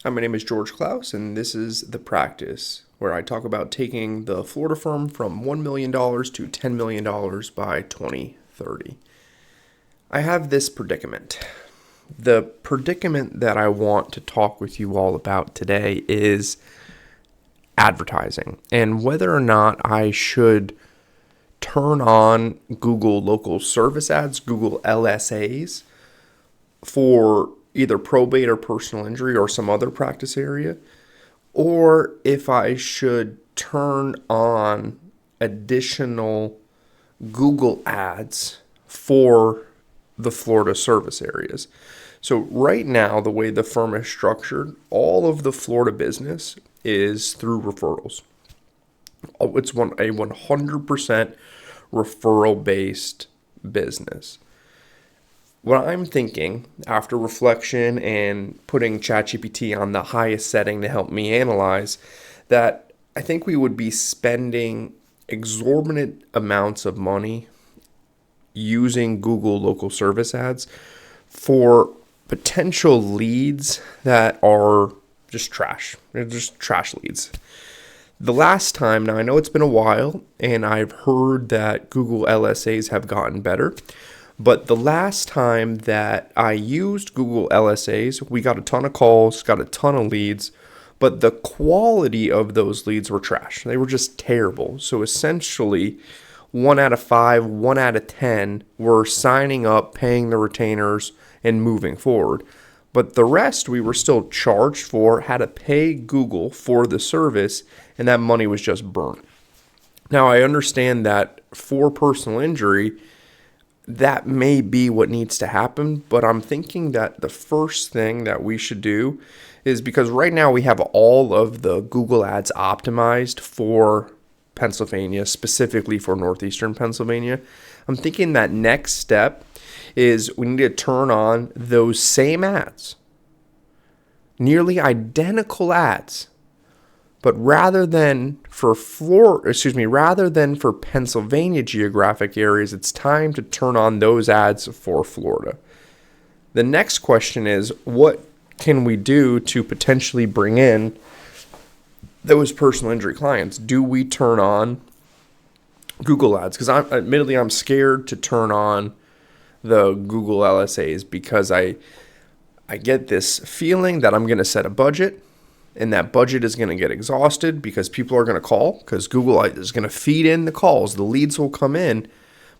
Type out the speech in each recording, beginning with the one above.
Hi, my name is George Clause, and this is The Practice, where I talk about taking the Florida firm from $1 million to $10 million by 2030. I have this predicament. The predicament that I want to talk with you all about today is advertising and whether or not I should turn on Google local service ads, Google LSAs, for either probate or personal injury or some other practice area, or if I should turn on additional Google ads for the Florida service areas. So right now, the way the firm is structured, all of the Florida business is through referrals. It's a 100% referral based business. What I'm thinking after reflection and putting ChatGPT on the highest setting to help me analyze, that I think we would be spending exorbitant amounts of money using Google local service ads for potential leads that are just trash. They're just trash leads. The last time, now I know it's been a while, and I've heard that Google LSAs have gotten better. But the last time that I used Google LSAs, we got a ton of calls, got a ton of leads, but the quality of those leads were trash. They were just terrible. So essentially, 1 out of 5, 1 out of 10 were signing up, paying the retainers, and moving forward. But the rest we were still charged for, had to pay Google for the service, and that money was just burnt. Now, I understand that for personal injury, that may be what needs to happen, but I'm thinking that the first thing that we should do is, because right now we have all of the Google ads optimized for Pennsylvania, specifically for northeastern Pennsylvania. I'm thinking that next step is we need to turn on those same ads, nearly identical ads, but rather than for Pennsylvania geographic areas, it's time to turn on those ads for Florida. The next question is, what can we do to potentially bring in those personal injury clients? Do we turn on Google ads? Because I'm scared to turn on the Google LSAs because I get this feeling that I'm going to set a budget, and that budget is going to get exhausted because people are going to call, because Google is going to feed in the calls. The leads will come in,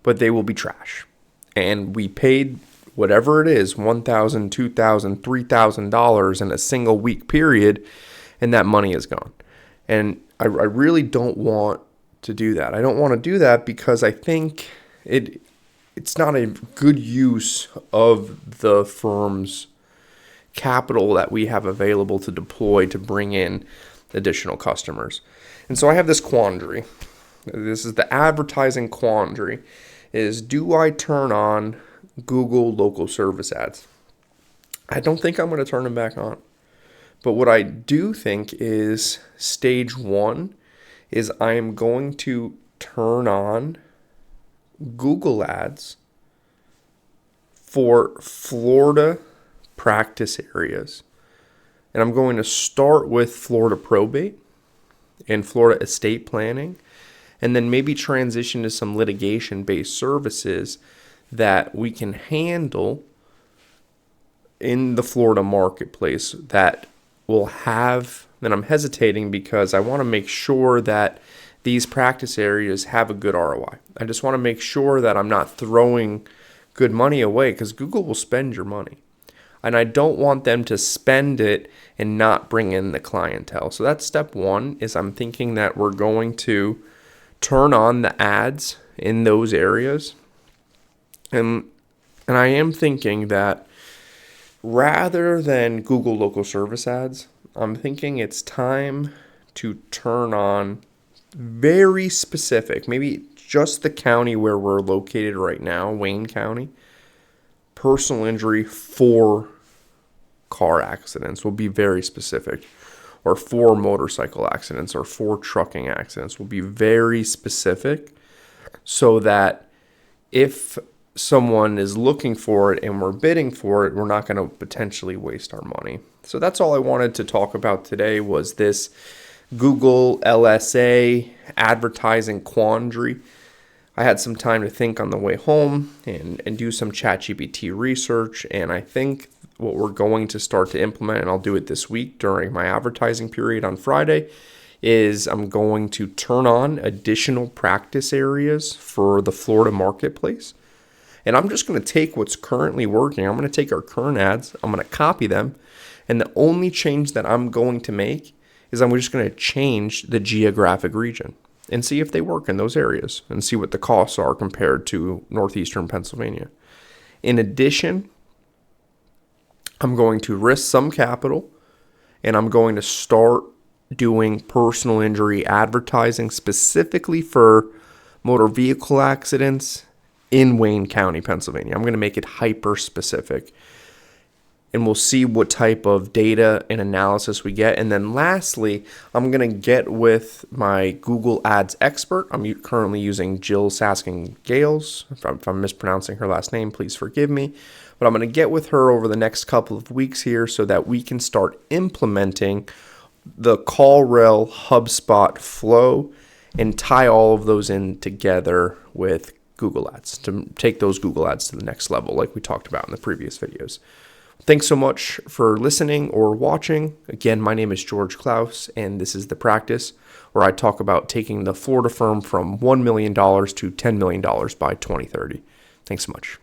but they will be trash. And we paid whatever it is, $1,000, $2,000, $3,000 in a single week period, and that money is gone. And I really don't want to do that. I don't want to do that because I think it's not a good use of the firm's capital that we have available to deploy to bring in additional customers. And so I have this quandary. This is the advertising quandary, is do I turn on Google local service ads? I don't think I'm going to turn them back on. But what I do think is stage one is I am going to turn on Google ads for Florida practice areas. And I'm going to start with Florida probate and Florida estate planning, and then maybe transition to some litigation-based services that we can handle in the Florida marketplace that will have, and I'm hesitating because I want to make sure that these practice areas have a good ROI. I just want to make sure that I'm not throwing good money away, because Google will spend your money. And I don't want them to spend it and not bring in the clientele. So that's step one, is I'm thinking that we're going to turn on the ads in those areas. And I am thinking that rather than Google local service ads, I'm thinking it's time to turn on very specific, maybe just the county where we're located right now, Wayne County, personal injury for car accidents. Will be very specific, or for motorcycle accidents, or for trucking accidents. Will be very specific, so that if someone is looking for it and we're bidding for it, we're not going to potentially waste our money. So that's all I wanted to talk about today was this Google LSA advertising quandary. I had some time to think on the way home and do some ChatGPT research, and I think what we're going to start to implement, and I'll do it this week during my advertising period on Friday, is I'm going to turn on additional practice areas for the Florida marketplace. And I'm just going to take what's currently working. I'm going to take our current ads, I'm going to copy them, and the only change that I'm going to make is I'm just going to change the geographic region and see if they work in those areas and see what the costs are compared to northeastern Pennsylvania. In addition, I'm going to risk some capital, and I'm going to start doing personal injury advertising specifically for motor vehicle accidents in Wayne County, Pennsylvania. I'm going to make it hyper specific, and we'll see what type of data and analysis we get. And then lastly, I'm going to get with my Google Ads expert. I'm currently using Jill Saskin-Gales. If I'm mispronouncing her last name, please forgive me. But I'm going to get with her over the next couple of weeks here so that we can start implementing the CallRail HubSpot flow and tie all of those in together with Google Ads to take those Google Ads to the next level like we talked about in the previous videos. Thanks so much for listening or watching. Again, my name is George Clause, and this is The Practice, where I talk about taking the Florida firm from $1 million to $10 million by 2030. Thanks so much.